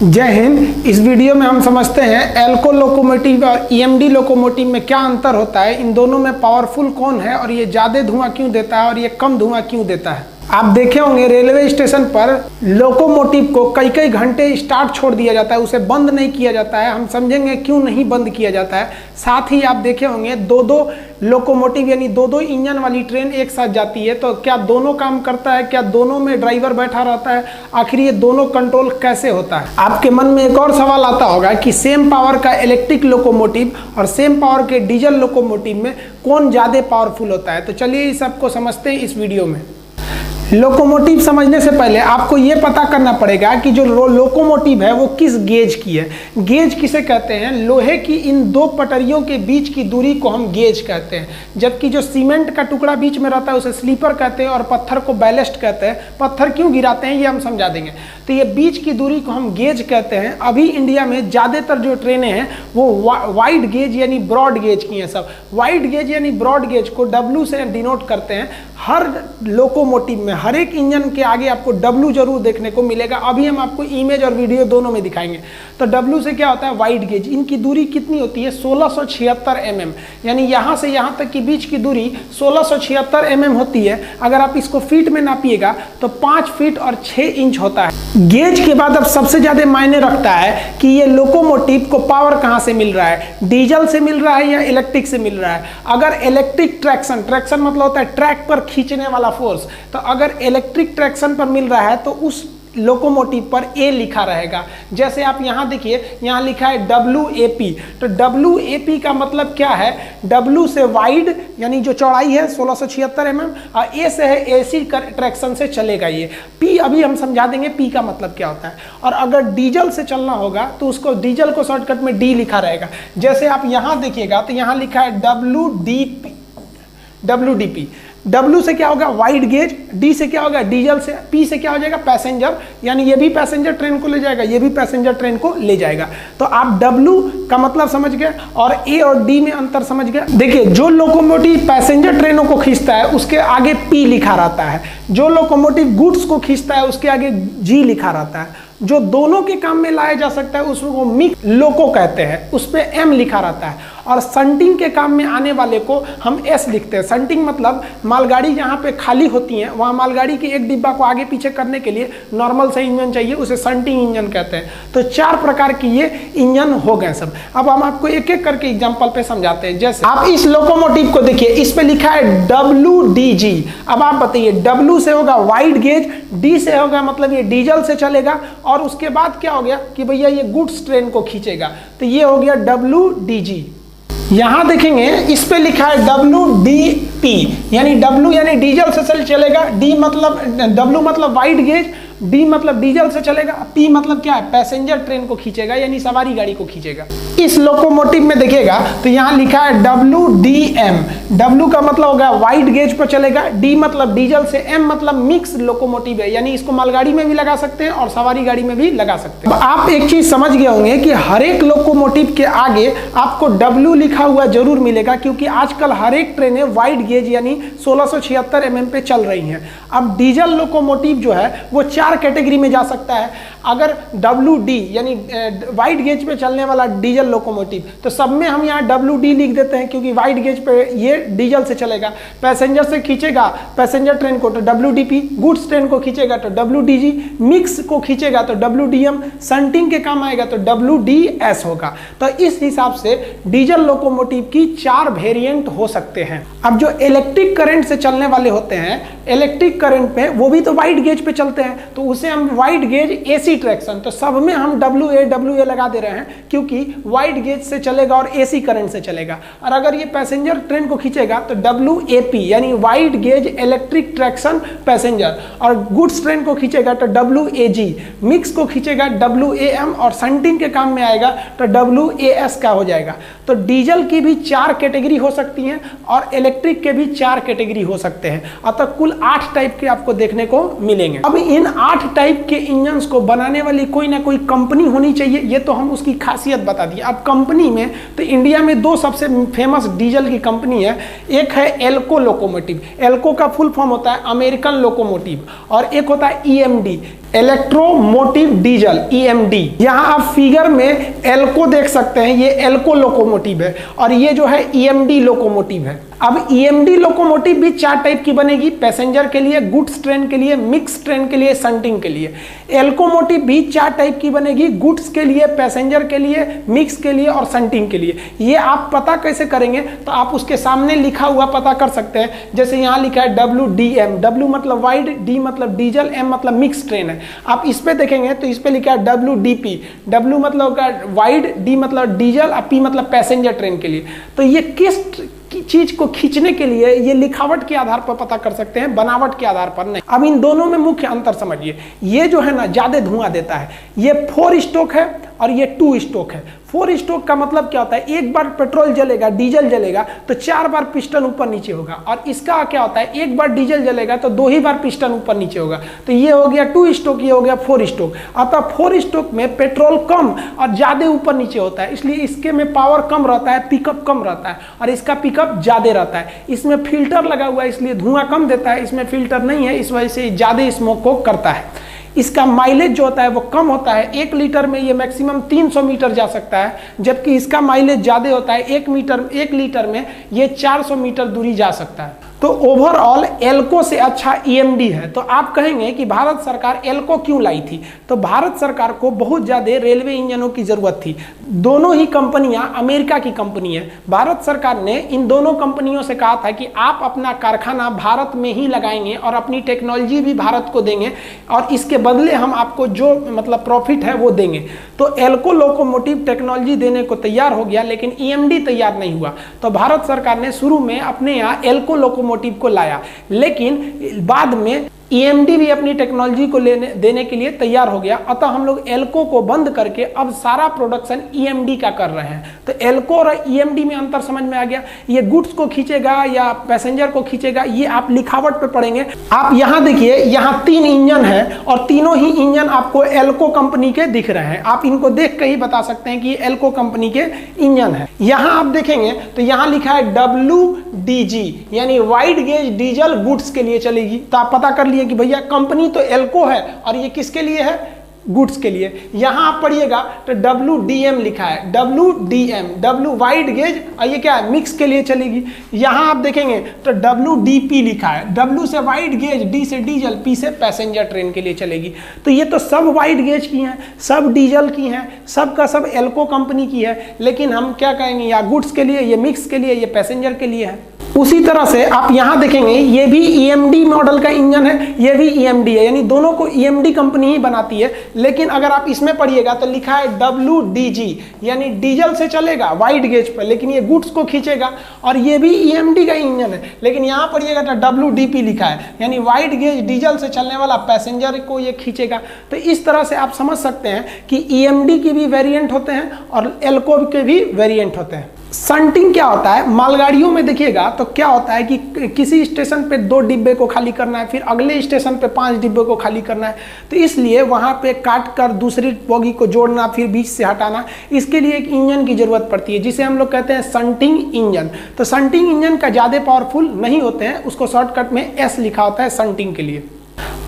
जय हिंद। इस वीडियो में हम समझते हैं एल्को लोकोमोटिव और ईएमडी लोकोमोटिव में क्या अंतर होता है, इन दोनों में पावरफुल कौन है और ये ज़्यादा धुआं क्यों देता है और ये कम धुआं क्यों देता है। आप देखे होंगे रेलवे स्टेशन पर लोकोमोटिव को कई कई घंटे स्टार्ट छोड़ दिया जाता है, उसे बंद नहीं किया जाता है। हम समझेंगे क्यों नहीं बंद किया जाता है। साथ ही आप देखे होंगे दो दो लोकोमोटिव यानी दो दो इंजन वाली ट्रेन एक साथ जाती है, तो क्या दोनों काम करता है, क्या दोनों में ड्राइवर बैठा रहता है, आखिर ये दोनों कंट्रोल कैसे होता है। आपके मन में एक और सवाल आता होगा कि सेम पावर का इलेक्ट्रिक लोकोमोटिव और सेम पावर के डीजल लोकोमोटिव में कौन ज़्यादा पावरफुल होता है। तो चलिए इस सबको समझते हैं इस वीडियो में। लोकोमोटिव समझने से पहले आपको ये पता करना पड़ेगा कि जो लोकोमोटिव है वो किस गेज की है। गेज किसे कहते हैं? लोहे की इन दो पटरियों के बीच की दूरी को हम गेज कहते हैं, जबकि जो सीमेंट का टुकड़ा बीच में रहता है उसे स्लीपर कहते हैं और पत्थर को बैलेस्ट कहते हैं। पत्थर क्यों गिराते हैं ये हम समझा देंगे। तो ये बीच की दूरी को हम गेज कहते हैं। अभी इंडिया में ज़्यादातर जो ट्रेनें हैं वो वाइड गेज यानी ब्रॉड गेज की हैं। सब वाइड गेज यानी ब्रॉड गेज को W से डिनोट करते हैं। हर लोकोमोटिव में हर एक इंजन के आगे आपको W जरूर देखने को मिलेगा। अभी हम आपको इमेज और वीडियो दोनों में दिखाएंगे। तो W से क्या होता है? Wide gauge. इनकी दूरी कितनी होती है? 1676 mm, यानी यहाँ से यहाँ तक की बीच की दूरी 1676 mm होती है। अगर आप इसको फीट में नापिएगा तो 5 फीट और 6 इंच होता है। गेज के बाद अब सबसे ज्यादा मायने रखता है कि ये लोकोमोटिव को पावर कहाँ से मिल रहा है, डीजल से मिल रहा है या इलेक्ट्रिक से मिल रहा है। अगर इलेक्ट्रिक ट्रैक्शन मतलब होता है ट्रैक पर खींचने वाला फोर्स, तो अगर इलेक्ट्रिक ट्रैक्शन पर मिल रहा है तो उस लोकोमोटिव पर A लिखा रहेगा। जैसे आप यहाँ देखिए, यहाँ लिखा है WAP। तो WAP का मतलब क्या है? W से वाइड यानी जो चौड़ाई है 1676 mm और A से है AC ट्रैक्शन से चलेगा ये। P अभी हम समझा देंगे P का मतलब क्या होता है। और अगर डीजल से चलना होगा तो उसको डीजल को शॉर्टकट में D लिखा रहेगा। जैसे आप यहाँ देखिएगा तो यहाँ लिखा है WDP। W से क्या होगा? Wide gauge. D से क्या होगा? डीजल से। P से क्या हो जाएगा? पैसेंजर, यानी ये भी पैसेंजर ट्रेन को ले जाएगा, ये भी पैसेंजर ट्रेन को ले जाएगा। तो आप W का मतलब समझ गए और A और D में अंतर समझ गए। देखिए, जो लोकोमोटिव पैसेंजर ट्रेनों को खींचता है उसके आगे P लिखा रहता है, जो लोकोमोटिव गुड्स को खींचता है उसके आगे G लिखा रहता है। जो दोनों के काम में लाया जा सकता है उसको मिक्स लोको कहते हैं, उस पर M लिखा रहता है। और संटिंग के काम में आने वाले को हम S लिखते हैं। संटिंग मतलब मालगाड़ी जहाँ पे खाली होती है वहाँ मालगाड़ी के एक डिब्बा को आगे पीछे करने के लिए नॉर्मल से इंजन चाहिए, उसे संटिंग इंजन कहते हैं। तो 4 प्रकार की ये इंजन हो गए सब। अब हम आपको एक एक करके एग्जाम्पल पे समझाते हैं। जैसे आप इस लोकोमोटिव को देखिए, इस पे लिखा है WDG। अब आप बताइए, W से होगा वाइड गेज, D से होगा मतलब ये डीजल से चलेगा, और उसके बाद क्या हो गया कि भैया ये गुड्स ट्रेन को खींचेगा, तो ये हो गया WDG। यहां देखेंगे इस पे लिखा है WDP, यानी W यानी डीजल से चलेगा, W मतलब वाइड गेज, D मतलब डीजल से चलेगा, P मतलब क्या है? पैसेंजर ट्रेन को खींचेगा यानी सवारी गाड़ी को खींचेगा। इस लोकोमोटिव में देखिएगा तो यहाँ लिखा है WDM। W का मतलब होगा वाइड गेज पर चलेगा, D मतलब डीजल से, M मतलब मिक्स लोकोमोटिव है, यानी इसको मालगाड़ी में भी लगा सकते हैं और सवारी गाड़ी में भी लगा सकते हैं। आप एक चीज समझ गए होंगे कि हर एक लोकोमोटिव के आगे आपको W लिखा हुआ जरूर मिलेगा, क्योंकि आजकल हर एक ट्रेनें वाइड गेज यानी 1676 mm पे चल रही हैं। अब डीजल लोकोमोटिव जो है वो 4 कैटेगरी में जा सकता है। अगर WD यानी वाइड गेज पे चलने वाला डीजल लोकोमोटिव, तो सब में हम यहाँ WD लिख देते हैं, क्योंकि वाइड गेज पे ये डीजल से चलेगा। पैसेंजर से खींचेगा पैसेंजर ट्रेन को तो WDP, गुड्स ट्रेन को खींचेगा तो WDG, मिक्स को खींचेगा तो WDM, संटिंग के काम आएगा तो WDS होगा। तो इस हिसाब से डीजल लोकोमोटिव की 4 वेरिएंट हो सकते हैं। अब जो इलेक्ट्रिक करंट से चलने वाले होते हैं, इलेक्ट्रिक करंट पे वो भी तो वाइड गेज पे चलते हैं, तो उसे हम वाइड गेज AC ट्रैक्शन, तो सब में हम WA लगा दे रहे हैं, क्योंकि वाइड गेज से चलेगा और AC करंट से चलेगा। और अगर ये पैसेंजर ट्रेन को खींचेगा तो WAP यानी wide gauge electric traction passenger, और गुड्स ट्रेन को खींचेगा तो WAG, मिक्स को खींचेगा WAM, और संटिंग के काम में आएगा तो WAS का हो जाएगा। तो डीजल की भी 4 कैटेगरी हो सकती हैं और इलेक्ट्रिक के भी 4 कैटेगरी हो सकते हैं। अतः कुल 8 टाइप के आपको देखने को मिलेंगे। अब इन 8 टाइप के इंजन्स को बनाने वाली कोई ना कोई कंपनी होनी चाहिए, ये तो हम उसकी खासियत बता दी। अब कंपनी में तो इंडिया में 2 सबसे फेमस डीजल की कंपनी है। एक है एल्को लोकोमोटिव, एल्को का फुल फॉर्म होता है अमेरिकन लोकोमोटिव, और एक होता है EMD। Electromotive diesel EMD। यहाँ आप फिगर में एल्को देख सकते हैं, ये एल्को लोकोमोटिव है और ये जो है EMD लोकोमोटिव है। अब EMD लोकोमोटिव भी 4 टाइप की बनेगी, पैसेंजर के लिए, गुड्स ट्रेन के लिए, मिक्स ट्रेन के लिए, शंटिंग के लिए। एल्कोमोटिव भी 4 टाइप की बनेगी, गुड्स के लिए, पैसेंजर के लिए, मिक्स के लिए और शंटिंग के लिए। ये आप पता कैसे करेंगे, तो आप उसके सामने लिखा हुआ पता कर सकते हैं। जैसे यहाँ लिखा है WDM, W मतलब वाइड, D मतलब डीजल, M मतलब मिक्स ट्रेन है। आप इस पे देखेंगे तो इस पे लिखा है WDP, W मतलब वाइड, D मतलब डीजल और P मतलब पैसेंजर ट्रेन के लिए। तो ये किस चीज को खींचने के लिए ये लिखावट के आधार पर पता कर सकते हैं, बनावट के आधार पर नहीं। अब इन दोनों में मुख्य अंतर समझिए। ये जो है ना ज्यादा धुआं देता है, ये 4 स्ट्रोक है और ये 2 स्ट्रोक है। 4 स्ट्रोक का मतलब क्या होता है, एक बार पेट्रोल जलेगा, डीजल जलेगा तो 4 बार पिस्टन ऊपर नीचे होगा। और इसका क्या होता है, एक बार डीजल जलेगा तो 2 ही बार पिस्टन ऊपर नीचे होगा। तो ये हो गया 2 स्ट्रोक, ये हो गया 4 स्ट्रोक। अतः 4 स्ट्रोक में पेट्रोल कम और ज्यादा ऊपर नीचे होता है, इसलिए इसके में पावर कम रहता है, पिकअप कम रहता है और इसका पिकअप ज्यादा रहता है। इसमें फिल्टर लगा हुआ है इसलिए धुआं कम देता है, इसमें फिल्टर नहीं है इस वजह से ज्यादा स्मोक को करता है। इसका माइलेज जो होता है वो कम होता है, 1 लीटर में ये मैक्सिमम 300 मीटर जा सकता है, जबकि इसका माइलेज ज़्यादा होता है, 1 लीटर में ये 400 मीटर दूरी जा सकता है। तो ओवरऑल एल्को से अच्छा EMD है। तो आप कहेंगे कि भारत सरकार एल्को क्यों लाई थी, तो भारत सरकार को बहुत ज़्यादा रेलवे इंजनों की ज़रूरत थी। दोनों ही कंपनियां अमेरिका की कंपनी है। भारत सरकार ने इन दोनों कंपनियों से कहा था कि आप अपना कारखाना भारत में ही लगाएंगे और अपनी टेक्नोलॉजी भी भारत को देंगे और इसके बदले हम आपको जो मतलब प्रॉफिट है वो देंगे। तो एल्को लोकोमोटिव टेक्नोलॉजी देने को तैयार हो गया, लेकिन EMD तैयार नहीं हुआ। तो भारत सरकार ने शुरू में अपने यहाँ एल्को लोकोमोटिव को लाया, लेकिन बाद में EMD भी अपनी टेक्नोलॉजी को देने के लिए तैयार हो गया। अतः हम लोग एल्को को बंद करके अब सारा प्रोडक्शन EMD का कर रहे हैं। तो एल्को और EMD में अंतर समझ में आ गया। ये गुड्स को खींचेगा या पैसेंजर को खींचेगा, ये आप लिखावट पे पढ़ेंगे। आप यहाँ देखिए, यहाँ 3 इंजन है और तीनों ही इंजन आपको एल्को कंपनी के दिख रहे हैं। आप इनको देख के ही बता सकते हैं कि ये एल्को कंपनी के इंजन है। यहाँ आप देखेंगे तो यहाँ लिखा है WDG यानी वाइड गेज डीजल गुड्स के लिए चलेगी। तो आप पता कर लिए कि भैया कंपनी तो एल्को है और ये किसके लिए है, गुड्स के लिए। यहां आप पढ़िएगा तो WDM लिखा है, WDM W वाइड गेज और ये क्या है, मिक्स के लिए चलेगी। यहां आप देखेंगे तो WDP लिखा है, W से वाइड गेज, D से डीजल, P से पैसेंजर ट्रेन के लिए चलेगी। तो ये तो सब वाइड गेज की हैं, सब डीजल की हैं, सब का सब एल्को कंपनी की है। लेकिन हम क्या कहेंगे, या गुड्स के लिए, ये मिक्स के लिए, ये पैसेंजर के लिए है। उसी तरह से आप यहां देखेंगे ये भी EMD मॉडल का इंजन है, ये भी EMD है, यानी दोनों को EMD कंपनी ही बनाती है। लेकिन अगर आप इसमें पढ़िएगा तो लिखा है WDG यानी डीजल से चलेगा वाइड गेज पर, लेकिन ये गुड्स को खींचेगा। और ये भी EMD का इंजन है, लेकिन यहां पढ़िएगा तो WDP लिखा है यानी वाइड गेज डीजल से चलने वाला पैसेंजर को ये खींचेगा। तो इस तरह से आप समझ सकते हैं कि EMD की भी वेरिएंट होते हैं और एल्को के भी वेरिएंट होते हैं। शंटिंग क्या होता है, मालगाड़ियों में देखिएगा तो क्या होता है कि किसी स्टेशन पे 2 डिब्बे को खाली करना है, फिर अगले स्टेशन पे 5 डिब्बे को खाली करना है। तो इसलिए वहां पे काट कर दूसरी बोगी को जोड़ना, फिर बीच से हटाना, इसके लिए एक इंजन की जरूरत पड़ती है जिसे हम लोग कहते हैं शंटिंग इंजन। तो शंटिंग इंजन का ज़्यादा पावरफुल नहीं होते हैं, उसको शॉर्टकट में S लिखा होता है शंटिंग के लिए।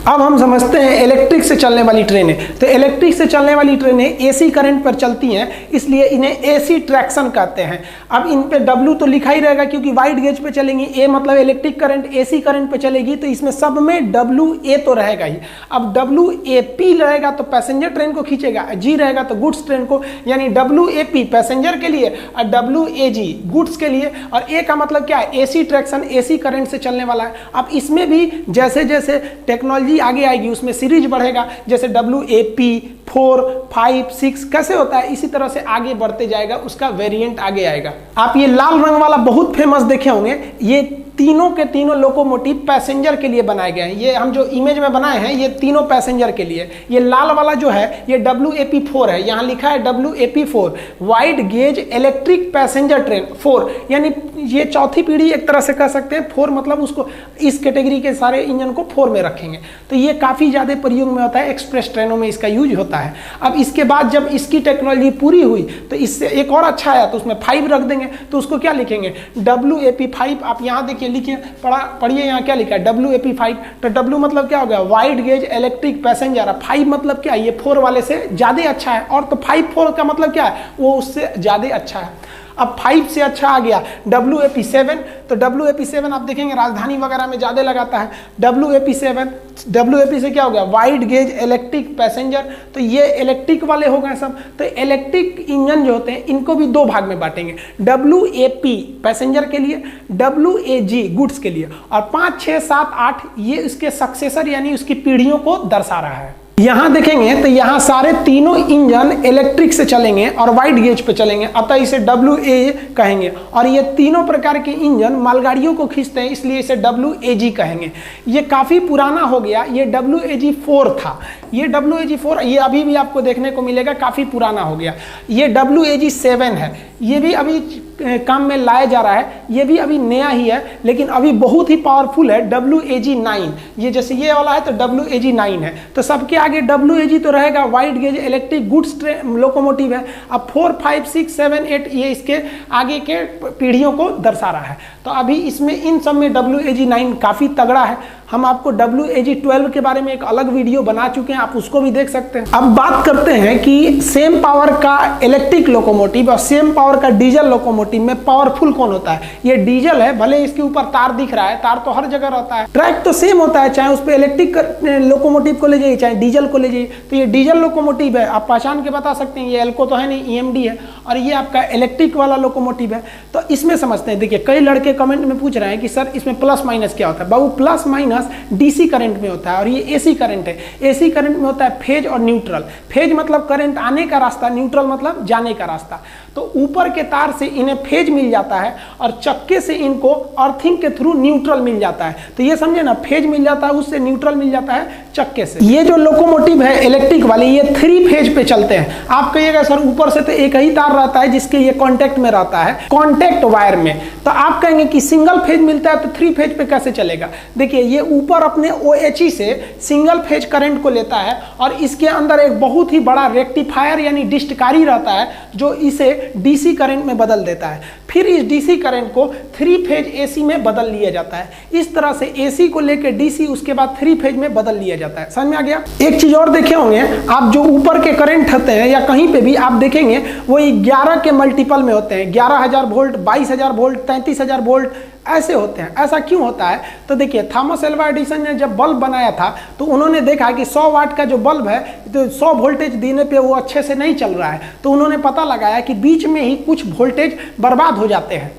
अब हम समझते हैं इलेक्ट्रिक से चलने वाली ट्रेनें। तो इलेक्ट्रिक से चलने वाली ट्रेनें AC करंट पर चलती हैं, इसलिए इन्हें AC ट्रैक्शन कहते हैं। अब इन पे W तो लिखा ही रहेगा क्योंकि वाइड गेज पे चलेंगी, A मतलब इलेक्ट्रिक करंट, AC करंट पे चलेगी, तो इसमें सब में WA तो रहेगा ही। अब WAP रहेगा तो पैसेंजर ट्रेन को खींचेगा, G रहेगा तो गुड्स ट्रेन को, यानी WAP पैसेंजर के लिए और WAG गुड्स के लिए। और A का मतलब क्या है, AC ट्रैक्शन, AC करंट से चलने वाला है। अब इसमें भी जैसे जैसे टेक्नोलॉजी आगे आएगी उसमें सीरीज बढ़ेगा, जैसे WAP 4, 5, 6 कैसे होता है, इसी तरह से आगे बढ़ते जाएगा, उसका वेरिएंट आगे आएगा। आप ये लाल रंग वाला बहुत फेमस देखे होंगे, ये तीनों के तीनों लोकोमोटिव पैसेंजर के लिए बनाए गए हैं। ये हम जो इमेज में बनाए हैं ये तीनों पैसेंजर के लिए। ये लाल वाला जो है ये WAP4 है, यहाँ लिखा है WAP4 wide gauge electric passenger train 4, यानी ये चौथी पीढ़ी एक तरह से कह सकते हैं। 4 मतलब उसको इस कैटेगरी के सारे इंजन को 4 में रखेंगे। तो ये काफ़ी ज़्यादा प्रयोग में होता है, एक्सप्रेस ट्रेनों में इसका यूज होता है। अब इसके बाद जब इसकी टेक्नोलॉजी पूरी हुई तो इससे एक और अच्छा आया, तो उसमें 5 रख देंगे, तो उसको क्या लिखेंगे WAP5। आप यहाँ देखिए, लिखिए, पढ़िए यहाँ क्या लिखा है WAP5। तो W मतलब क्या हो गया, वाइड गेज इलेक्ट्रिक पैसेंजर। 5 मतलब क्या है, ये 4 वाले से ज़्यादा अच्छा है, और तो 5-4 का मतलब क्या है, वो उससे ज़्यादा अच्छा है। अब 5 से अच्छा आ गया WAP7। तो WAP7 आप देखेंगे राजधानी वगैरह में ज़्यादा लगाता है। WAP से क्या हो गया, वाइड गेज इलेक्ट्रिक पैसेंजर। तो ये इलेक्ट्रिक वाले हो गए सब। तो इलेक्ट्रिक इंजन जो होते हैं इनको भी 2 भाग में बांटेंगे, WAP पैसेंजर के लिए, WAG गुड्स के लिए। और 5, 6, 7, 8 ये इसके सक्सेसर यानी उसकी पीढ़ियों को दर्शा रहा है। यहां देखेंगे तो यहां सारे तीनों इंजन इलेक्ट्रिक से चलेंगे और वाइड गेज पे चलेंगे, अतः इसे WA कहेंगे। और ये तीनों प्रकार के इंजन मालगाड़ियों को खींचते हैं, इसलिए इसे WAG कहेंगे। ये काफी पुराना हो गया, ये WAG4 था। ये WAG4 ये अभी भी आपको देखने को मिलेगा, काफी पुराना हो गया। ये WAG7 है, ये भी अभी काम में लाया जा रहा है, ये भी अभी नया ही है, लेकिन अभी बहुत ही पावरफुल है WAG9। ये जैसे ये वाला है तो WAG9 है। तो सबके आगे WAG तो रहेगा, wide gauge electric goods locomotive है। अब 4, 5, 6, 7, 8 ये इसके आगे के पीढ़ियों को दर्शा रहा है। तो अभी इसमें इन सब में WAG9 काफ़ी तगड़ा है। हम आपको WAG12 के बारे में एक अलग वीडियो बना चुके हैं, आप उसको भी देख सकते हैं। अब बात करते हैं कि सेम पावर का इलेक्ट्रिक लोकोमोटिव और सेम पावर का डीजल लोकोमोटिव में पावरफुल कौन होता है। ये डीजल है, भले इसके ऊपर तार दिख रहा है, तार तो हर जगह रहता है, ट्रैक तो सेम होता है, चाहे उस पर इलेक्ट्रिक लोकोमोटिव को ले जाइए चाहे डीजल को ले जाइए। तो ये डीजल लोकोमोटिव है, आप पहचान के बता सकते हैं, ये एल्को तो है नहीं, EMD है। और ये आपका इलेक्ट्रिक वाला लोकोमोटिव है। तो इसमें समझते हैं, देखिए कई लड़के कमेंट में पूछ रहे हैं कि सर इसमें प्लस माइनस क्या होता है। बाबू प्लस माइनस DC करंट में होता है, और ये AC करंट है। AC करंट में होता है फेज और न्यूट्रल। फेज मतलब करंट आने का रास्ता, न्यूट्रल मतलब जाने का रास्ता। तो ऊपर के तार से इन्हें फेज मिल जाता है और चक्के से इनको अर्थिंग के थ्रू न्यूट्रल मिल जाता है। तो ये समझे ना, फेज मिल जाता है, उससे न्यूट्रल मिल जाता है चक्के से। ये जो लोकोमोटिव है इलेक्ट्रिक वाले, ये 3 फेज पे चलते हैं। आप कहिएगा सर ऊपर से तो एक ही तार रहता है जिसके ये कांटेक्ट में रहता है, कांटेक्ट वायर में। तो आप कहेंगे कि सिंगल फेज मिलता है तो 3 फेज पे कैसे चलेगा। देखिए ये ऊपर अपने OHE से सिंगल फेज करंट को लेता है और इसके अंदर एक बहुत ही बड़ा रेक्टिफायर यानी डिस्टकारी रहता है जो इसे DC करंट में बदल देता है। फिर इस DC करंट को 3 फेज AC में बदल लिया जाता है। इस तरह से AC को लेकर DC उसके बाद 3 फेज में बदल लिया जाता है। समझ में आ गया। एक चीज और देखे होंगे आप, जो ऊपर के करंट होते हैं या कहीं पे भी आप देखेंगे वो 11 के मल्टीपल में होते हैं। 11,000 वोल्ट, 22,000 वोल्ट, 33,000 वोल्ट ऐसे होते हैं। ऐसा क्यों होता है, तो देखिए थॉमस एल्वा एडिसन ने जब बल्ब बनाया था तो उन्होंने देखा कि 100 वाट का जो बल्ब है तो 100 वोल्टेज देने पे वो अच्छे से नहीं चल रहा है। तो उन्होंने पता लगाया कि बीच में ही कुछ वोल्टेज बर्बाद हो जाते हैं।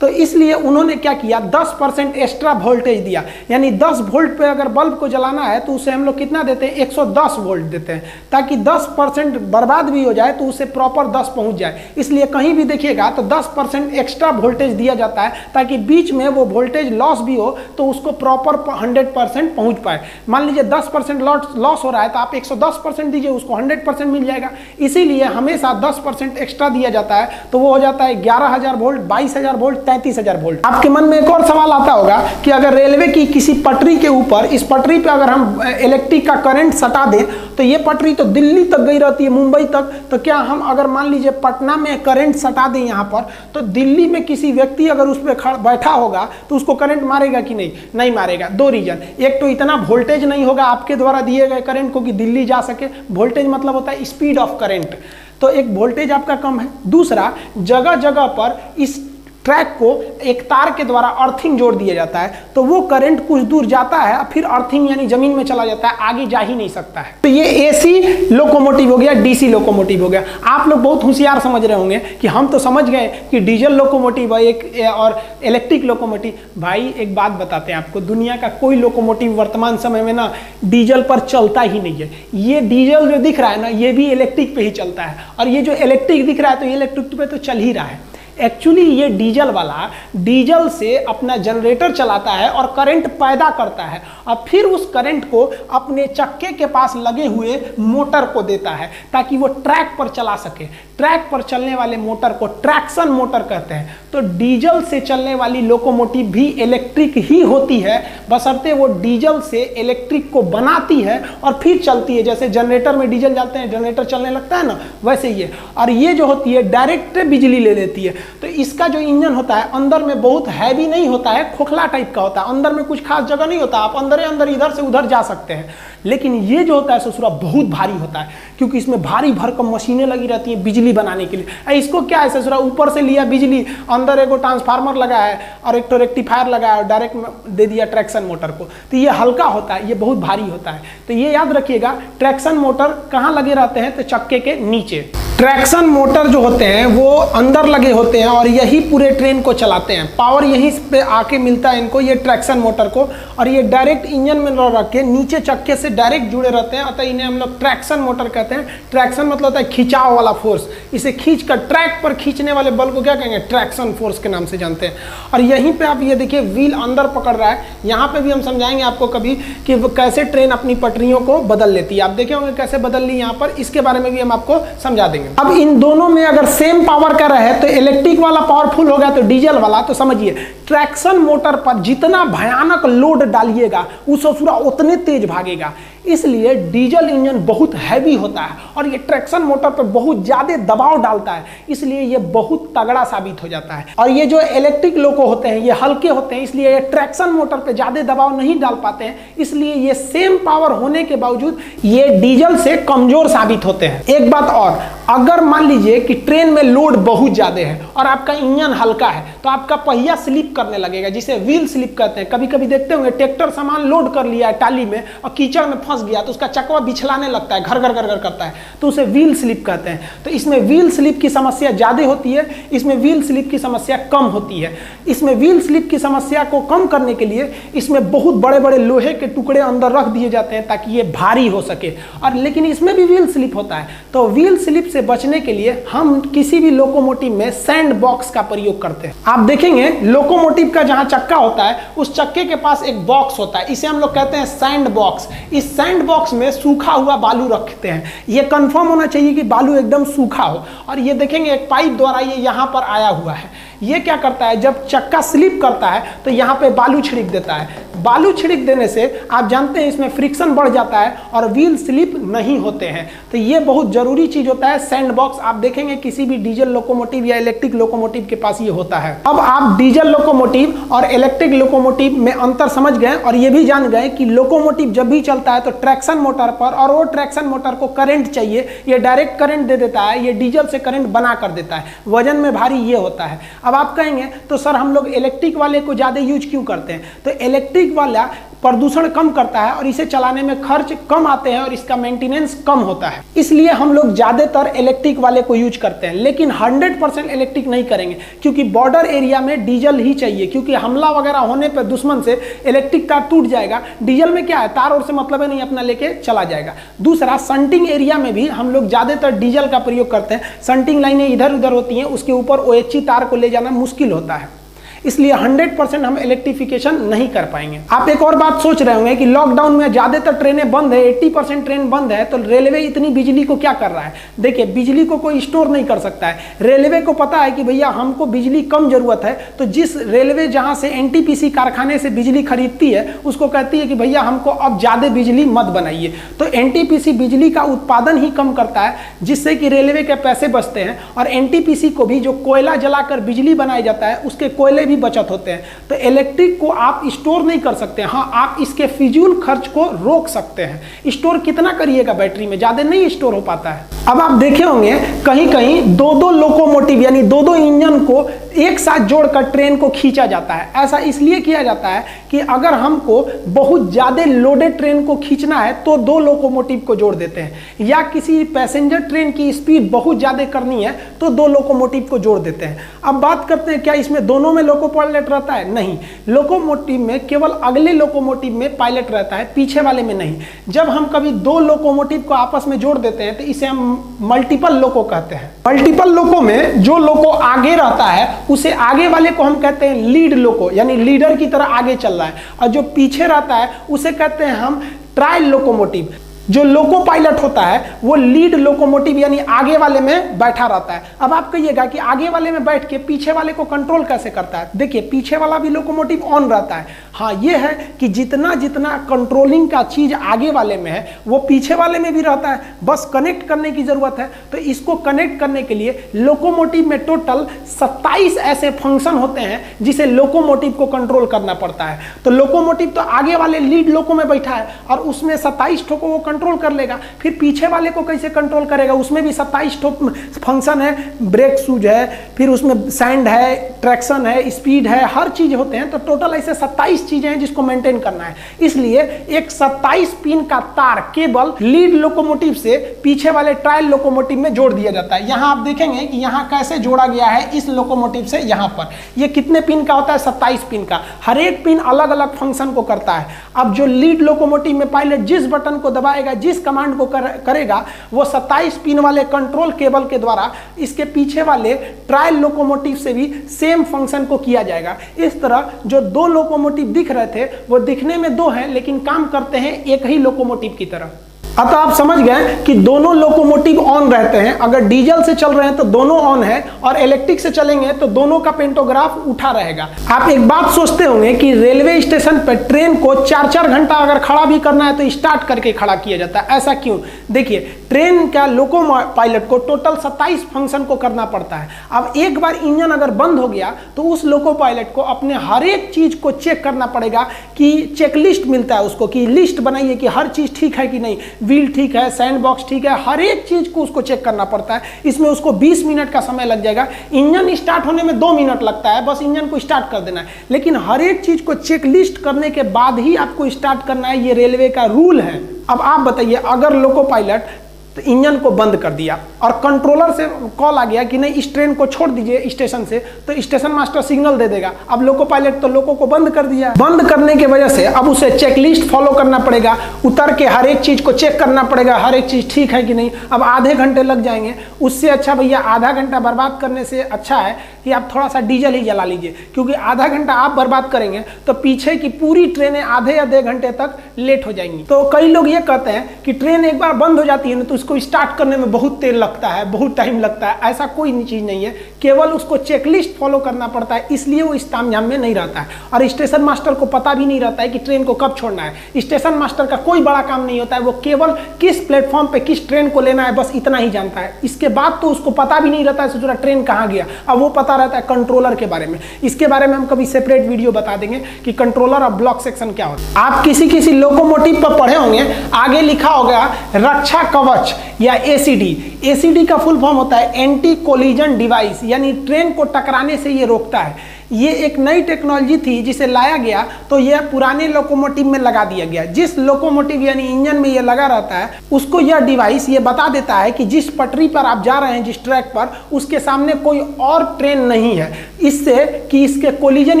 तो इसलिए उन्होंने क्या किया, 10% एक्स्ट्रा वोल्टेज दिया। यानी 10 वोल्ट पे अगर बल्ब को जलाना है तो उसे हम लोग कितना देते हैं, 110 वोल्ट देते हैं, ताकि 10% बर्बाद भी हो जाए तो उसे प्रॉपर 10 पहुंच जाए। इसलिए कहीं भी देखिएगा तो 10% एक्स्ट्रा वोल्टेज दिया जाता है ताकि बीच में वो वोल्टेज लॉस भी हो तो उसको प्रॉपर 100% पहुंच पाए। मान लीजिए 10% लॉस हो रहा है तो आप 110% दीजिए, उसको 100% मिल जाएगा। इसीलिए हमेशा 10% एक्स्ट्रा दिया जाता है, तो वो हो जाता है 11,000 वोल्ट, 22,000 वोल्ट, 33,000 वोल्ट। आपके मन में एक और सवाल आता होगा कि अगर रेलवे की किसी पटरी के ऊपर, इस पटरी पे अगर हम इलेक्ट्रिक का करंट सटा दें तो ये पटरी तो दिल्ली तक गई रहती है, मुंबई तक, तो क्या हम अगर मान लीजिए पटना में करंट सटा दें यहाँ पर, तो दिल्ली में किसी व्यक्ति अगर उस पर बैठा होगा तो उसको करंट मारेगा कि नहीं, नहीं मारेगा। 2 रीजन, एक तो इतना वोल्टेज नहीं होगा आपके द्वारा दिए गए करंट को कि दिल्ली जा सके। वोल्टेज मतलब होता है स्पीड ऑफ करंट, तो एक वोल्टेज आपका कम है। दूसरा, जगह जगह पर इस ट्रैक को एक तार के द्वारा अर्थिंग जोड़ दिया जाता है, तो वो करंट कुछ दूर जाता है फिर अर्थिंग यानी जमीन में चला जाता है, आगे जा ही नहीं सकता है। तो ये AC लोकोमोटिव हो गया, DC लोकोमोटिव हो गया। आप लोग बहुत होशियार समझ रहे होंगे कि हम तो समझ गए कि डीजल लोकोमोटिव है एक और इलेक्ट्रिक लोकोमोटिव। भाई एक बात बताते हैं आपको, दुनिया का कोई लोकोमोटिव वर्तमान समय में ना डीजल पर चलता ही नहीं है। ये डीजल जो दिख रहा है ना, ये भी इलेक्ट्रिक पे ही चलता है, और ये जो इलेक्ट्रिक दिख रहा है तो ये इलेक्ट्रिक पे तो चल ही रहा है। एक्चुअली ये डीजल वाला डीजल से अपना जनरेटर चलाता है और करंट पैदा करता है और फिर उस करंट को अपने चक्के के पास लगे हुए मोटर को देता है ताकि वो ट्रैक पर चला सके। ट्रैक पर चलने वाले मोटर को ट्रैक्शन मोटर कहते हैं। तो डीजल से चलने वाली लोकोमोटिव भी इलेक्ट्रिक ही होती है, बशर्ते वो डीजल से इलेक्ट्रिक को बनाती है और फिर चलती है। जैसे जनरेटर में डीजल डालते हैं, जनरेटर चलने लगता है ना, वैसे ही है। और ये जो होती है डायरेक्ट बिजली ले लेती है। तो इसका जो इंजन होता है अंदर में बहुत हैवी नहीं होता है, खोखला टाइप का होता है, अंदर में कुछ खास जगह नहीं होता, आप अंदर अंदर इधर से उधर जा सकते हैं। लेकिन ये जो होता है ससुरा बहुत भारी होता है, क्योंकि इसमें भारी भरकम मशीनें लगी रहती हैं बिजली बनाने के लिए। इसको क्या है ससुरा, ऊपर से लिया बिजली, अंदर एक ट्रांसफार्मर लगा है और एक तो रेक्टिफायर लगा है और डायरेक्ट दे दिया ट्रैक्शन मोटर को। तो ये हल्का होता है, ये बहुत भारी होता है। तो ये याद रखिएगा, ट्रैक्शन मोटर कहाँ लगे रहते हैं, तो चक्के के नीचे। ट्रैक्शन मोटर जो होते हैं वो अंदर लगे होते हैं और यही पूरे ट्रेन को चलाते हैं। पावर यहीं पे आके मिलता है इनको, ये ट्रैक्शन मोटर को, और ये डायरेक्ट इंजन में रख के नीचे चक्के से डायरेक्ट जुड़े रहते हैं। अतः इन्हें हम लोग ट्रैक्शन मोटर कहते हैं। ट्रैक्शन मतलब होता है खिंचाव वाला फोर्स। इसे खींच कर ट्रैक पर खींचने वाले बल को क्या कहेंगे, ट्रैक्शन फोर्स के नाम से जानते हैं। और यहीं पे आप ये देखिए व्हील अंदर पकड़ रहा है। यहाँ पे भी हम समझाएंगे आपको कभी कि कैसे ट्रेन अपनी पटरियों को बदल लेती है। आप देखे होंगे कैसे बदल ली यहाँ पर, इसके बारे में भी हम आपको समझा देंगे। अब इन दोनों में अगर सेम पावर का रहे तो इलेक्ट्रिक वाला पावरफुल हो गया तो डीजल वाला, तो समझिए ट्रैक्शन मोटर पर जितना भयानक लोड डालिएगा उस ससुरा उतने तेज भागेगा। इसलिए डीजल इंजन बहुत हैवी होता है और ये ट्रैक्शन मोटर पर बहुत ज्यादा दबाव डालता है, इसलिए ये बहुत तगड़ा साबित हो जाता है। और ये जो इलेक्ट्रिक लोको होते हैं ये हल्के होते हैं, इसलिए ये ट्रैक्शन मोटर पर ज्यादा दबाव नहीं डाल पाते हैं, इसलिए ये सेम पावर होने के बावजूद ये डीजल से कमजोर साबित होते हैं। एक बात और, अगर मान लीजिए कि ट्रेन में लोड बहुत ज्यादा है और आपका इंजन हल्का है तो आपका पहिया स्लिप करने लगेगा, जिसे व्हील स्लिप कहते हैं। कभी कभी देखते होंगे ट्रैक्टर सामान लोड कर लिया है टाली में और कीचड़ में फंस गया तो उसका चकवा बिछलाने लगता है, घर घर घर घर करता है, तो उसे व्हील स्लिप कहते हैं। तो इसमें व्हील स्लिप की समस्या ज्यादा होती है, इसमें व्हील स्लिप की समस्या कम होती है। इसमें व्हील स्लिप की समस्या को कम करने के लिए इसमें बहुत बड़े बड़े लोहे के टुकड़े अंदर रख दिए जाते हैं ताकि ये भारी हो सके। और लेकिन इसमें भी व्हील स्लिप होता है, तो व्हील स्लिप से बचने के लिए हम किसी भी लोकोमोटिव में सैंड बॉक्स का प्रयोग करते हैं। आप देखेंगे लोकोमोटिव का जहां चक्का होता है उस चक्के के पास एक बॉक्स होता है, इसे हम लोग कहते हैं सैंड बॉक्स। इस सैंड बॉक्स में सूखा हुआ बालू रखते हैं। ये कंफर्म होना चाहिए कि बालू एकदम सूखा हो। और ये देखेंगे एक पाइप द्वारा ये यहाँ पर आया हुआ है। ये क्या करता है, जब चक्का स्लिप करता है तो यहाँ पे बालू छिड़क देता है। बालू छिड़क देने से आप जानते हैं इसमें फ्रिक्शन बढ़ जाता है और व्हील स्लिप नहीं होते हैं। तो ये बहुत जरूरी चीज होता है सैंड बॉक्स। आप देखेंगे किसी भी डीजल लोकोमोटिव या इलेक्ट्रिक लोकोमोटिव के पास ये होता है। अब आप डीजल लोकोमोटिव और इलेक्ट्रिक लोकोमोटिव में अंतर समझ गए और ये भी जान गए कि लोकोमोटिव जब भी चलता है तो ट्रैक्शन मोटर पर, और वो ट्रैक्शन मोटर को करंट चाहिए, ये डायरेक्ट करंट दे देता है, ये डीजल से करंट बना कर देता है। वजन में भारी ये होता है। अब आप कहेंगे तो सर हम लोग इलेक्ट्रिक वाले को ज्यादा यूज क्यों करते हैं, तो इलेक्ट्रिक वाला प्रदूषण कम करता है और इसे चलाने में खर्च कम आते हैं और इसका मेंटेनेंस कम होता है, इसलिए हम लोग ज्यादातर इलेक्ट्रिक वाले को यूज करते हैं। लेकिन 100% इलेक्ट्रिक नहीं करेंगे, क्योंकि बॉर्डर एरिया में डीजल ही चाहिए, क्योंकि हमला वगैरह होने पर दुश्मन से इलेक्ट्रिक तार टूट जाएगा। डीजल में क्या है, तार और से मतलब है नहीं, अपना लेके चला जाएगा। दूसरा, संटिंग एरिया में भी हम लोग ज्यादातर डीजल का प्रयोग करते हैं। संटिंग लाइनें इधर उधर होती हैं, उसके ऊपर OHE तार को ले जाना मुश्किल होता है, इसलिए 100% हम इलेक्ट्रिफिकेशन नहीं कर पाएंगे। आप एक और बात सोच रहे होंगे कि लॉकडाउन में ज्यादातर ट्रेनें बंद है, 80% ट्रेन बंद है, तो रेलवे इतनी बिजली को क्या कर रहा है। देखिए, बिजली को कोई स्टोर नहीं कर सकता है। रेलवे को पता है कि भैया हमको बिजली कम जरूरत है, तो जिस रेलवे जहां से NTPC कारखाने से बिजली खरीदती है उसको कहती है कि भैया हमको अब ज्यादा बिजली मत बनाइए। तो NTPC बिजली का उत्पादन ही कम करता है, जिससे कि रेलवे के पैसे बचते हैं। और NTPC को भी जो कोयला जलाकर बिजली बनाया जाता है उसके कोयले भी बचत होते हैं। तो इलेक्ट्रिक को आप स्टोर नहीं कर सकते। हाँ, आप इसके फिजूल खर्च को रोक सकते हैं। स्टोर कितना करिएगा, बैटरी में ज्यादा नहीं स्टोर हो पाता है। अब आप देखे होंगे कहीं कहीं दो लोकोमोटिव यानी दो इंजन को एक साथ जोड़कर ट्रेन को खींचा जाता है। ऐसा इसलिए किया जाता है कि अगर हमको बहुत ज़्यादा लोडेड ट्रेन को खींचना है तो दो लोकोमोटिव को जोड़ देते हैं, या किसी पैसेंजर ट्रेन की स्पीड बहुत ज़्यादा करनी है तो दो लोकोमोटिव को जोड़ देते हैं। अब बात करते हैं क्या इसमें दोनों में लोको पायलट रहता है? नहीं, लोकोमोटिव में केवल अगले लोकोमोटिव में पायलट रहता है, पीछे वाले में नहीं। जब हम कभी दो लोकोमोटिव को आपस में जोड़ देते हैं तो इसे हम मल्टीपल लोको कहते हैं। मल्टीपल लोको में जो लोको आगे रहता है उसे आगे वाले को हम कहते हैं लीड लोको, यानी लीडर की तरह आगे चल रहा है, और जो पीछे रहता है उसे कहते हैं हम ट्रायल लोकोमोटिव। जो लोको पायलट होता है वो लीड लोकोमोटिव यानी आगे वाले में बैठा रहता है। अब आप कहिएगा कि आगे वाले में बैठ के पीछे वाले को कंट्रोल कैसे करता है? देखिए, पीछे वाला भी लोकोमोटिव ऑन रहता है। हाँ, ये है कि जितना जितना कंट्रोलिंग का चीज आगे वाले में है वो पीछे वाले में भी रहता है, बस कनेक्ट करने की जरूरत है। तो इसको कनेक्ट करने के लिए लोकोमोटिव में टोटल 27 ऐसे फंक्शन होते हैं जिसे लोकोमोटिव को कंट्रोल करना पड़ता है। तो लोकोमोटिव तो आगे वाले लीड लोको में बैठा है और उसमें 27 ठो को वो कंट्रोल कर लेगा, फिर पीछे वाले को कैसे कंट्रोल करेगा? उसमें भी 27 ठो फंक्शन है, ब्रेक शूज है, फिर उसमें सैंड है, ट्रैक्शन है, स्पीड है, हर चीज होते हैं। तो टोटल ऐसे 27 चीजें हैं जिसको मेंटेन करना है। इसलिए एक 27 पिन का तार केबल लीड लोकोमोटिव से पीछे वाले ट्रायल लोकोमोटिव में जोड़ दिया जाता है। यहां आप देखेंगे कि यहां कैसे जोड़ा गया है इस लोकोमोटिव से यहां पर। ये कितने पिन का होता है? 27 पिन का। हर एक पिन अलग अलग फंक्शन को करता है। अब जो लीड लोकोमोटिव में पायलट जिस बटन को दबाएगा, जिस कमांड को करेगा, वो 27 पिन वाले कंट्रोल केबल के द्वारा इसके पीछे वाले ट्रायल लोकोमोटिव से भी सेम फंक्शन को किया जाएगा। इस तरह जो दो लोकोमोटिव दिख रहे थे वो दिखने में दो हैं लेकिन काम करते हैं एक ही लोकोमोटिव की तरह। अतः आप समझ गए कि दोनों लोकोमोटिव ऑन रहते हैं। अगर डीजल से चल रहे हैं तो दोनों ऑन है, और इलेक्ट्रिक से चलेंगे तो दोनों का पेंटोग्राफ उठा रहेगा। आप एक बात सोचते होंगे कि रेलवे स्टेशन पर ट्रेन को 4-4 घंटा अगर खड़ा भी करना है तो स्टार्ट करके खड़ा किया जाता है। ऐसा क्यों? देखिए, ट्रेन का लोको पायलट को टोटल 27 फंक्शन को करना पड़ता है। अब एक बार इंजन अगर बंद हो गया तो उस लोको पायलट को अपने हर एक चीज को चेक करना पड़ेगा, कि चेकलिस्ट मिलता है उसको कि लिस्ट बनाइए कि हर चीज ठीक है कि नहीं, व्हील ठीक है, सैंड बॉक्स ठीक है, हर एक चीज को उसको चेक करना पड़ता है। इसमें उसको 20 मिनट का समय लग जाएगा। इंजन स्टार्ट होने में 2 मिनट लगता है, बस इंजन को स्टार्ट कर देना है। लेकिन हर एक चीज को चेकलिस्ट करने के बाद ही आपको स्टार्ट करना है, ये रेलवे का रूल है। अब आप बताइए, अगर लोको पायलट तो इंजन को बंद कर दिया और कंट्रोलर से कॉल आ गया कि नहीं इस ट्रेन को छोड़ दीजिए स्टेशन से, तो स्टेशन मास्टर सिग्नल दे देगा। अब लोको पायलट तो लोको को बंद कर दिया, बंद करने की वजह से अब उसे चेकलिस्ट फॉलो करना पड़ेगा, उतर के हर एक चीज को चेक करना पड़ेगा, हर एक चीज ठीक है कि नहीं। अब आधे घंटे लग जाएंगे। उससे अच्छा भैया आधा घंटा बर्बाद करने से अच्छा है कि आप थोड़ा सा डीजल ही जला लीजिए, क्योंकि आधा घंटा आप बर्बाद करेंगे तो पीछे की पूरी ट्रेनें आधे आधे घंटे तक लेट हो जाएंगी। तो कई लोग ये कहते हैं कि ट्रेन एक बार बंद हो जाती है ना तो उसको स्टार्ट करने में बहुत तेल लगता है, बहुत टाइम लगता है। ऐसा कोई चीज नहीं है, केवल उसको चेकलिस्ट फॉलो करना पड़ता है, इसलिए वो इस तामझाम में नहीं रहता है। और स्टेशन मास्टर को पता भी नहीं रहता है कि ट्रेन को कब छोड़ना है। स्टेशन मास्टर का कोई बड़ा काम नहीं होता है, वो केवल किस प्लेटफॉर्म पे किस ट्रेन को लेना है बस इतना ही जानता है। इसके बाद तो उसको पता भी नहीं रहता है सोचा ट्रेन कहाँ गया। अब वो पता रहता है कंट्रोलर के बारे में। इसके बारे में हम कभी सेपरेट वीडियो बता देंगे कि कंट्रोलर और ब्लॉक सेक्शन क्या होता है। आप किसी लोकोमोटिव पर पढ़े होंगे, आगे लिखा होगा रक्षा कवच या एसीडी। एसीडी का फुल फॉर्म होता है एंटी कोलिजन डिवाइस, यानी ट्रेन को टकराने से ये रोकता है। ये एक नई टेक्नोलॉजी थी जिसे लाया गया तो यह पुराने लोकोमोटिव में लगा दिया गया। जिस लोकोमोटिव यानी इंजन में ये लगा रहता है उसको यह डिवाइस ये बता देता है कि जिस पटरी पर आप जा रहे हैं, जिस ट्रैक पर, उसके सामने कोई और ट्रेन नहीं है, इससे कि इसके कोलिजन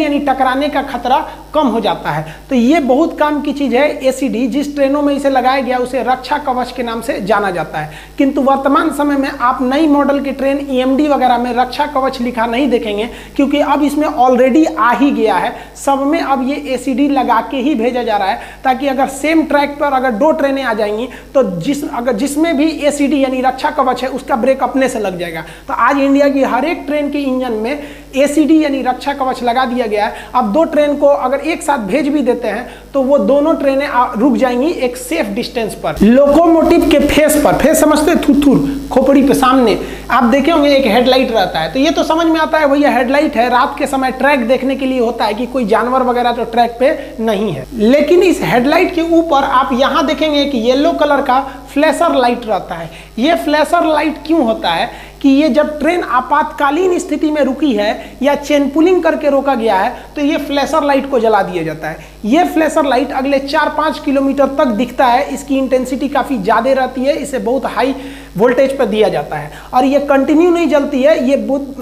यानी टकराने का खतरा कम हो जाता है। तो ये बहुत काम की चीज है एसीडी। जिस ट्रेनों में इसे लगाया गया उसे रक्षा कवच के नाम से जाना जाता है। किंतु वर्तमान समय में आप नई मॉडल की ट्रेन ईएमडी वगैरह में रक्षा कवच लिखा नहीं देखेंगे, क्योंकि अब इसमें ऑलरेडी आ ही गया है। सब में अब ये एसीडी लगा के ही भेजा जा रहा है, ताकि अगर सेम ट्रैक पर अगर 2 ट्रेनें आ जाएंगी तो जिसमें भी एसीडी यानी रक्षा कवच है उसका ब्रेक अपने से लग जाएगा। तो आज इंडिया की हर एक ट्रेन के इंजन में एसीडी यानी रक्षा कवच लगा दिया गया है। अब 2 ट्रेन को अगर एक साथ भेज भी देते हैं तो वो दोनों ट्रेनें रुक जाएंगी एक सेफ डिस्टेंस पर। लोकोमोटिव के फेस पर, फेस समझते हैं, थुथुर खोपड़ी पे सामने आप देखे होंगे एक हेडलाइट रहता है। तो ये तो समझ में आता है भैया हेडलाइट है, रात के समय ट्रैक देखने के लिए होता है कि कोई जानवर वगैरह तो ट्रैक पे नहीं है। लेकिन इस हेडलाइट के ऊपर आप यहां देखेंगे कि येलो कलर का फ्लैशर लाइट रहता है। ये फ्लैशर लाइट क्यों होता है कि ये जब ट्रेन आपातकालीन स्थिति में रुकी है या चेन पुलिंग करके रोका गया है तो ये फ्लैशर लाइट को जला दिया जाता है। ये फ्लैशर लाइट अगले 4-5 किलोमीटर तक दिखता है, इसकी इंटेंसिटी काफ़ी ज़्यादा रहती है, इसे बहुत हाई वोल्टेज पर दिया जाता है और ये कंटिन्यू नहीं जलती है, ये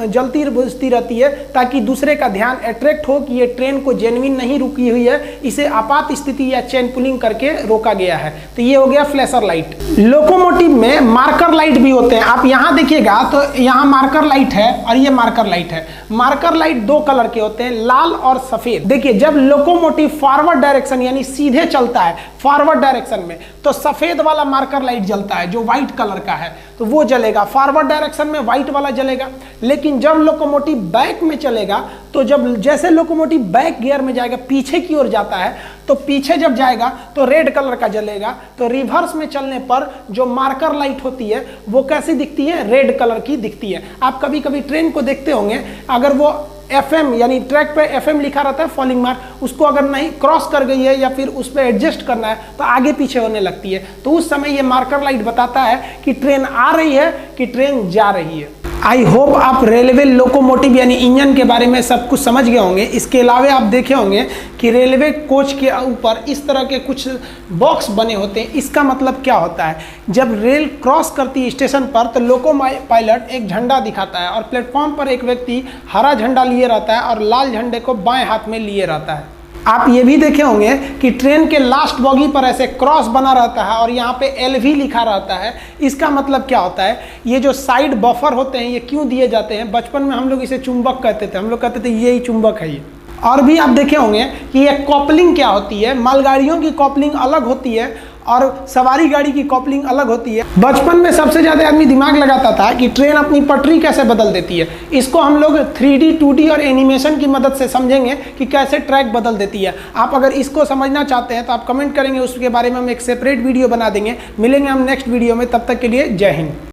जलती बुझती रहती है ताकि दूसरे का ध्यान अट्रैक्ट हो कि ये ट्रेन को जेन्युइन नहीं रुकी हुई है, इसे आपात स्थिति या चेन पुलिंग करके रोका गया है। तो ये हो गया फ्लैशर लाइट। लोकोमोटिव में मार्कर लाइट भी होते हैं। आप यहाँ देखिएगा तो यहाँ मार्कर लाइट है और ये मार्कर लाइट है। मार्कर लाइट दो कलर के होते हैं, लाल और सफेद। देखिए जब लोकोमोटिव फॉरवर्ड डायरेक्शन यानी सीधे चलता है फॉरवर्ड डायरेक्शन में तो सफेद वाला मार्कर लाइट जलता है जो व्हाइट कलर का है, तो वो जलेगा फॉरवर्ड डायरेक्शन में, व्हाइट वाला जलेगा। लेकिन जब लोकोमोटिव बैक में चलेगा तो जैसे लोकोमोटिव बैक गियर में जाएगा, पीछे की ओर जाता है, तो पीछे जब जाएगा तो रेड कलर का जलेगा। तो रिवर्स में चलने पर जो मार्कर लाइट होती है वो कैसी दिखती है, रेड कलर की दिखती है। आप कभी कभी ट्रेन को देखते होंगे, अगर वो FM यानी ट्रैक पे FM लिखा रहता है फॉलिंग मार्क, उसको अगर नहीं क्रॉस कर गई है या फिर उस पर एडजस्ट करना है तो आगे पीछे होने लगती है। तो उस समय ये मार्कर लाइट बताता है कि ट्रेन आ रही है कि ट्रेन जा रही है। आई होप आप रेलवे लोकोमोटिव यानी इंजन के बारे में सब कुछ समझ गए होंगे। इसके अलावा आप देखे होंगे कि रेलवे कोच के ऊपर इस तरह के कुछ बॉक्स बने होते हैं। इसका मतलब क्या होता है, जब रेल क्रॉस करती है स्टेशन पर तो लोको पायलट एक झंडा दिखाता है और प्लेटफॉर्म पर एक व्यक्ति हरा झंडा लिए रहता है और लाल झंडे को बाएं हाथ में लिए रहता है। आप ये भी देखे होंगे कि ट्रेन के लास्ट बॉगी पर ऐसे क्रॉस बना रहता है और यहाँ पे LV लिखा रहता है। इसका मतलब क्या होता है, ये जो साइड बफर होते हैं ये क्यों दिए जाते हैं, बचपन में हम लोग इसे चुंबक कहते थे, हम लोग कहते थे यही चुंबक है ये। और भी आप देखे होंगे कि ये कॉपलिंग क्या होती है, मालगाड़ियों की कॉपलिंग अलग होती है और सवारी गाड़ी की कॉपलिंग अलग होती है। बचपन में सबसे ज़्यादा आदमी दिमाग लगाता था कि ट्रेन अपनी पटरी कैसे बदल देती है। इसको हम लोग 3D 2D और एनिमेशन की मदद से समझेंगे कि कैसे ट्रैक बदल देती है। आप अगर इसको समझना चाहते हैं तो आप कमेंट करेंगे, उसके बारे में हम एक सेपरेट वीडियो बना देंगे। मिलेंगे हम नेक्स्ट वीडियो में, तब तक के लिए जय हिंद।